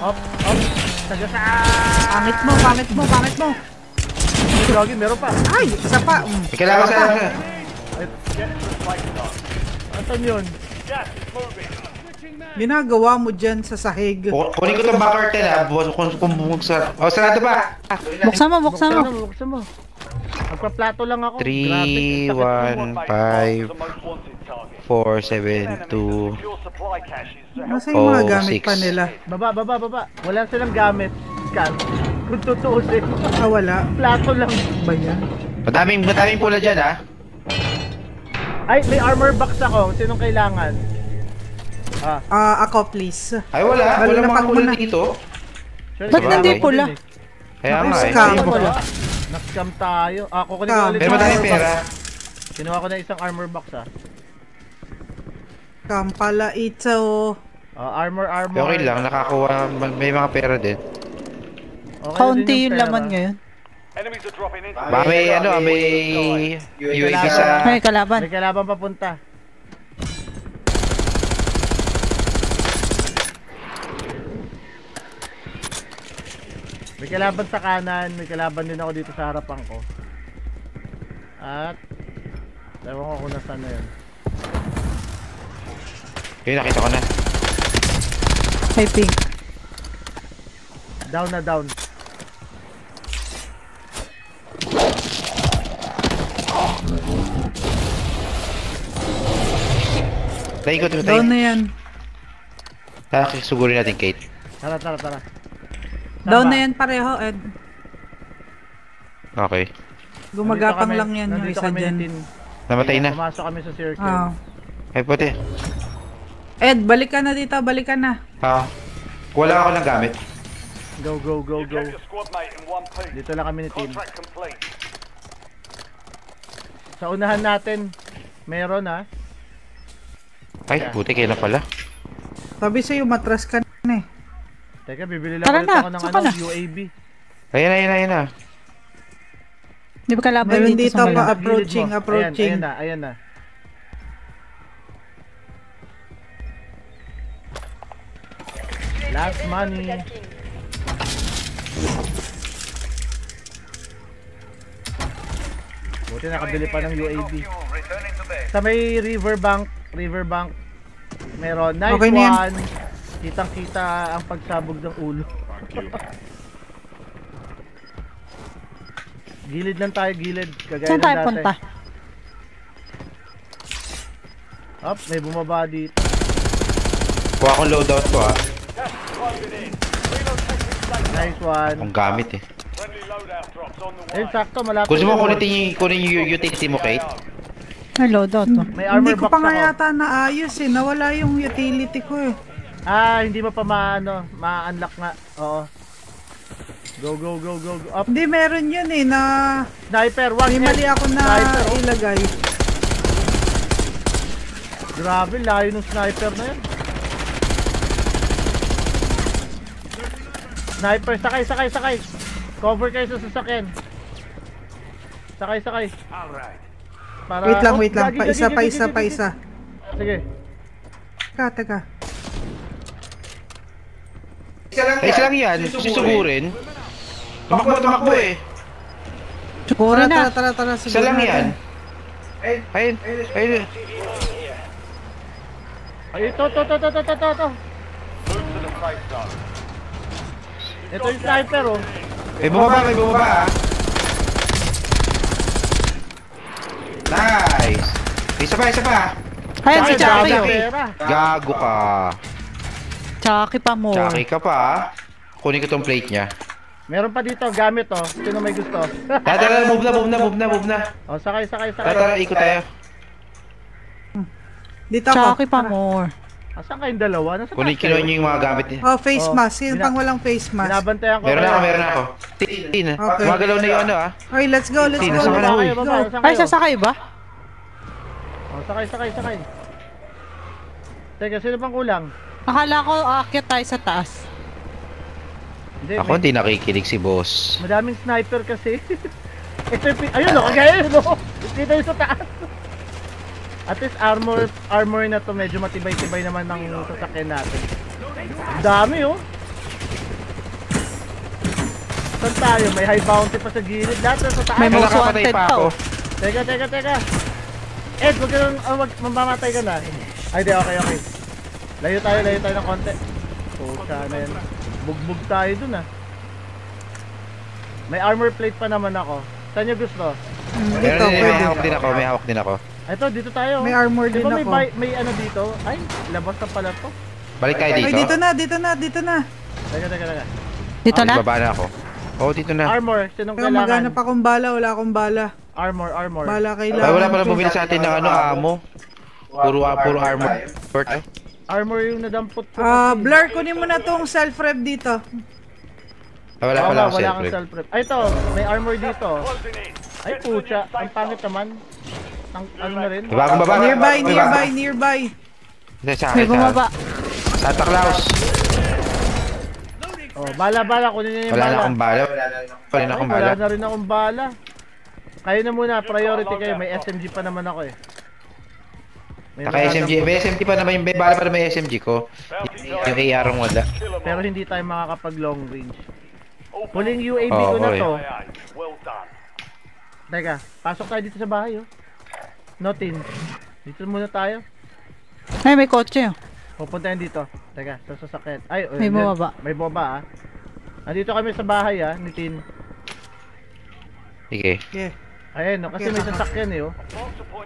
Up. Taga sa... Pangit mo. Lagi, meron pa. Ay, isa pa. May kailangan sa akin. Ay, asan yun? Gas is moving. Ginagawa mo dyan sa sahig. Kunin ko itong back curtain, ha. Kung buksan. Oh, sarado pa. buksan mo. Buksan mo. Magpa-plato lang ako. 3, 1, 5, The most wanted target. 4, 7, 2. Secure supply caches to help Nasa yung mga Oh, gamit six. pa nila. Baba. Wala silang gamit. Scan. Kung tutuusin. Ah, wala. Plato lang. Ba yan? Madaming pula dyan, ha. Ay, may armor box ako. Sinong kailangan? Ako please. Ay, wala. Wala mga Lalapak mo pula na. dito. Ba't hindi pula? Kaya nga, eh. Scam. Pula. Na-scam tayo. Kukunin ko Scam. ulit. Pero yung madaming armor box. pera. Kinuha ko na isang armor box, Kampala ito. Armor. Okay lang, nakakuha. May mga pera din. Okay Kaunti din yung pera. laman ngayon. Enemies are dropping into Baka may UAV sa... Ay, kalaban. May kalaban papunta. May kalaban sa kanan, may kalaban din ako dito sa harapan ko. At ewan ko kung nasaan na yun. Yun, nakita ko na. Ay, pink. Down na down. Taikot mo Down tayo. na yan. Sugurin natin, Kate. Tara. Down Tama. na yan pareho, Ed. Okay. Gumagapang Nandito lang yan yung nandito isa kami ni dyan. Tin. Namatay na. Pumasok kami sa circle. Ay, puti. Ed, balik ka na dito, balik ka na. Ha? Wala ako ng gamit. Go. You kept your squad mate in one piece. Dito lang kami ni Tin. Contract complete. Sa unahan natin, meron Ay, puti, kailan pala? Sabi sa'yo, matras ka na eh. Teka, bibili lang Tara ulit na, ako ng saka na. UAV. Ayun na. Di ba kalaban Meron dito dito sa pa, malayo? approaching. Ayan na. Last money. Buti nakabili pa ng UAV. Sa may riverbank, meron. Nice Okay na yan. one. Kitang-kita ang pagsabog ng ulo. Gilid lang tayo, Kagaya Saan ng tayo dati. punta? Up, may bumaba dito. Kuha akong loadout ko, ha. Closing in. Relocating safe. Nice one. Ang gamit, eh. Friendly loadout drops on the way. Ayun, sakto, malapit. Kunin mo, na. kunin yung utility mo, Kate. Ay, loadout to. May armor Hindi ko box pa nga ako. yata naayos eh. Nawala yung utility ko eh. Hindi mo pa ma-unlock nga. Oo. Go. Up. Hindi, meron yun eh na Sniper, may mali ako na Sniper, oh. ilagay. Grabe, layo ng sniper na yan. Sniper, sakay. Cover kayo sa sasakyan. Sakay. Para... Wait lang. Gagi. Pa isa. Sige. Teka. Ay, isa lang yan. Susugurin. Tumakbo eh. Siguro na. Tara. Isa lang yan. Ayun. Ay, ito. Move to the safe zone. Ito yung sniper, oh. May bumaba ah. Nice. Isa pa. Ayan si Chucky. Oh. Pera. Gago ka. Chucky pa mo. Chucky ka pa ah. Kunin ko tong plate niya. Meron pa dito, gamit, oh. Sino may gusto? Tara, move na. Oh, sakay. Tara, ikot tayo. Dito ako. Chucky pa mo. Asan kayong dalawa? Nasa Kunin taas kayo? kinuha niyo yung mga gamit niya. Oh, face Oh, mask. Sino pang walang face mask? Binabantayan ko. Meron kayo. ako. Tin. Okay. Gumagalaw na yung ano ah. Okay, let's go. Sino sa Baba Huy. kayo, baba. Saan Ay, kayo? sasakay ba? Oh, sakay. Teka, sino pang kulang? Akala ko aakyat tayo sa taas. Hindi, Ako hindi nakikinig si boss. madaming sniper kasi. Ito yung ayun, oh, kagaya yun, oh. Dito yung sa taas. At least armor na to, medyo matibay-tibay naman ng sasakyan natin. Ang dami, oh. Saan tayo? May high bounty pa sa gilid. Lahat na sa taas. May Kaya most nakapatay wanted pa pa, ako. oh. Teka. Ed, huwag ka nang, mamamatay ka na. Ay, di, okay. Layo tayo ng konti. Pucha na yan. Bugbog tayo dun, ah. May armor plate pa naman ako. Saan nyo gusto? Dito, May pwede. hawak din ako. Ito, dito tayo. May armor Di din ba ako. may ano dito? Ay, labas na pala to. Balik tayo Ay, dito. dito na. Teka. Dito na? Baba na ako. Oo, dito na. Armor, sinong Kaya kailangan? maghanap akong bala, wala akong bala. Armor. Bala Ay, kailangan. wala pala ko. bumili sa atin ng ano, ammo. Puro armor. Armor yung nadampot ko. Blur, kunin mo na tong self-rev dito. Wala Oo pala nga, ako wala self-rep. kang self-rep. Ay, ito, may armor dito. Closing in. Ay, pucha, ang pangit naman. Ang ano na rin. Bagong baba. Nearby. Sa May akin, bumaba. Santa Claus. Oh, bala, kunin niyo yung Wala na bala. akong bala. Wala na Ay, akong wala bala. na rin akong bala. Kayo na muna, priority kayo. May SMG pa naman ako eh. Naka SMG. May SMG pa naman. May bala pa naman yung SMG ko. Yung AR ang wala. Pero hindi tayo makakapag long range. All Huling UAV Oh, ko na okay. to. well done. Teka, pasok tayo dito sa bahay oh. Notin. Dito muna tayo. Ay, may kotse. Oh. Pupunta yan dito. Teka, sa sasakyan. Ay, May yan. bumaba. May bumaba ah. Nandito kami sa bahay ah, ni Tin. Sige. Yeah. Ayan, no, kasi may sasakyan eh oh.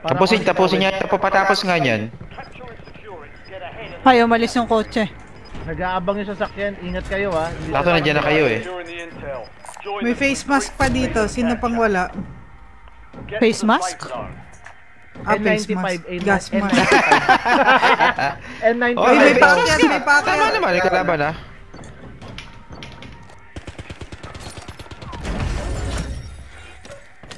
Para Tapusin niya. Patapos nga niyan. Capture and secure it. Get ahead of Ay, umalis yung kotse. Nag-aabang yung sasakyan. Ingat kayo ah. Hindi Lato nandiyan na kayo eh. securing the intel. Join May the face mask pa dito. Sino pang wala? Get Face to the mask? safe zone. Face N95, mask. Gas mask. N95. Oh, Uy, may face packet, mask. may packet. Tama naman. May kalaban ah.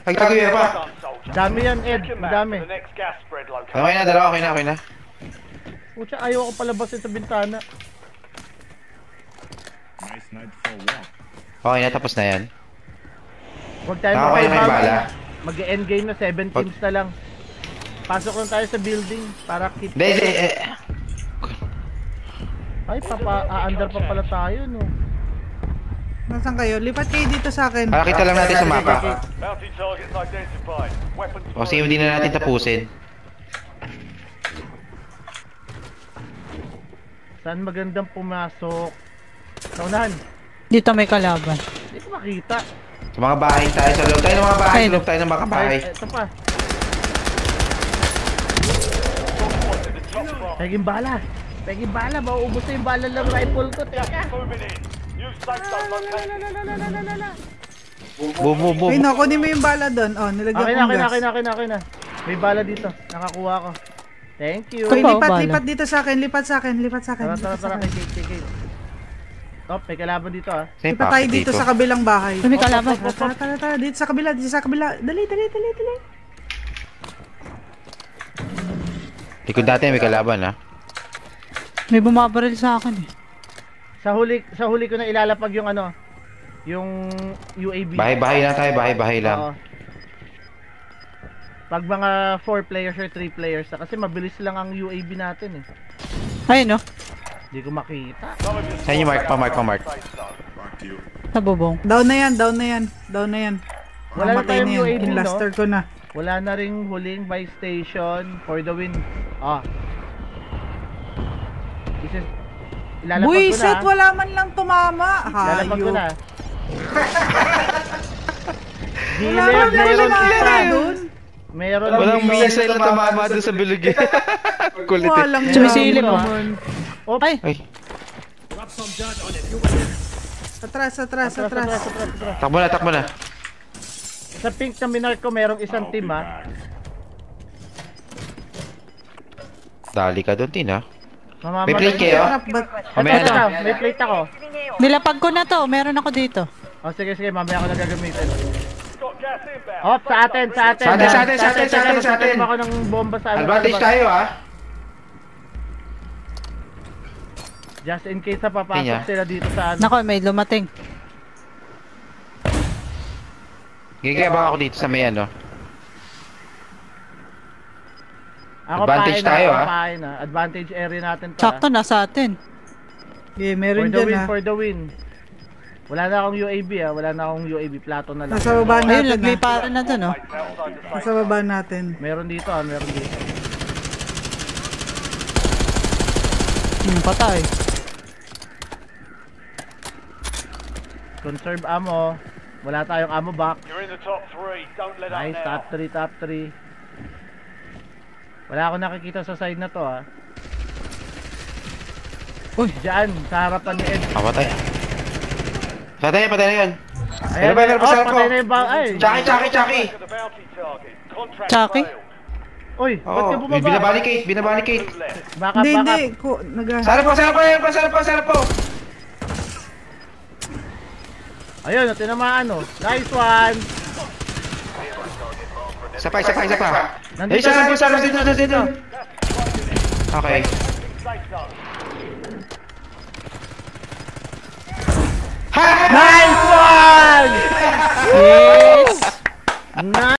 Nagtagawin pa. Done, soldier. Dami yan, Ed. Check your map Madami. for the next gas spread location. Okay na, dalawa. Okay na. Pucha, ayaw ko palabasin sa bintana. Okay na, tapos na yan. Huwag tayo Nakakaya ng bala. Mag-endgame na 7 teams na lang. Pasok lang tayo sa building para keep. Hindi. Ay, aandar pa pala tayo, no. Nasaan kayo? Lipat kayo dito sa akin. Pakita lang natin sa mapa. Bounty targets identified. Weapons Kasi hindi na natin tapusin. Saan magandang pumasok? Sa unahan. Dito may kalaban. Hindi ko makita. Sa mga bahay tayo. Sa loob tayo ng mga bahay. Ay, Sa loob tayo ng mga bahay. Ay, ito pa. at the top bar. Peging bala. Mauubos na yung bala lang rifle ko. Teka. Moving in. New safe zone located. Boom. Ay, no, kunin mo yung bala doon. Oh, nilagyan Okay kong gas. na. May bala dito. Nakakuha ko. Thank you. Uy, Ito pa, lipat bala. dito sa akin. Lipat sa akin. Tara. Kay. Oh, may kalaban dito ah. Saan yung Lipat tayo packet dito sa kabilang bahay. Ay, may kalaban. Tara. Dito sa kabila. Dali. Likod natin may kalaban ah. May bumabaril sa akin eh. Sa huli ko na ilalapag yung ano, yung UAV. Bahay lang tayo. Bahay lang. Oo. Pag mga 4 players or 3 players na, kasi mabilis lang ang UAV natin eh. Ayun no. Hindi ko makita. Sa inyo, Mark. Pa-mark. Sa bubong. Down na yan, down na yan, down na yan. Wala na Mamatay tayong na yan, UAV, no? kinlaster ko na. Wala na ring huling buy station for the win. Ah. Ilalapag ko na. Buisit, wala man lang tumama. Ilalapag ko Hayop. na. Wala Gilid, man lang meron tumama isa. dun. Meron Walang dito. missile na tumama doon sa bilog eh. Kulit eh. Walang Sumisilip yaman. mo. Oops. Ay, Ay, Atras, atras, atras. takbo na. Sa pink na minark ko, merong isang team ha. Dali ka doon, Tin, ha? Mamamatay. May plate kayo? Mamaya Ito, na. may plate ako. nilapag ko na to. Meron ako dito. Oh, sige, mamaya ako na gagamitin. Got gas inbound. Oh, sa atin. Sa atin. Ako ng bomba sa Advantage tayo, ha? Just in case na papasok Tingnan. sila dito sa ano. Nako, may lumating. Gigabang ako dito sa may ano. Ako Advantage pain tayo, ako ha? pain, ha. Advantage area natin to. Sakto na sa atin. Okay, meron For the dyan win, ha. for the win. Wala na akong UAV ha. Wala na akong UAV. Plato na lang. Nasa baba Ayun, natin ha. nagliparan na dun, oh. Outside the safe Nasa baba natin. Meron dito ha. Meron dito. Patay. Conserve ammo. Wala tayong ammo box. You're in the top 3. Don't let up Nice. now. Top 3. Wala akong nakikita sa side na to ha. Uy. Diyan. Sa harapan ni Ed. Patay. Patay na yun. Ayan, Meron oh, sa ko. patay na yung ay. Chucky. Look at the bounty target. Contract Chucky? failed. Uy, ba't ka Oo, bumaba? binabalikate. Two left. Baka, Hindi, baka. hindi. Sana po. Ayun, tinamaan oh. Nice one. Isa pa. Nandito, Ay, sana nandito. po, dito. Okay. Safe zone. Nice one! Yes! Nice!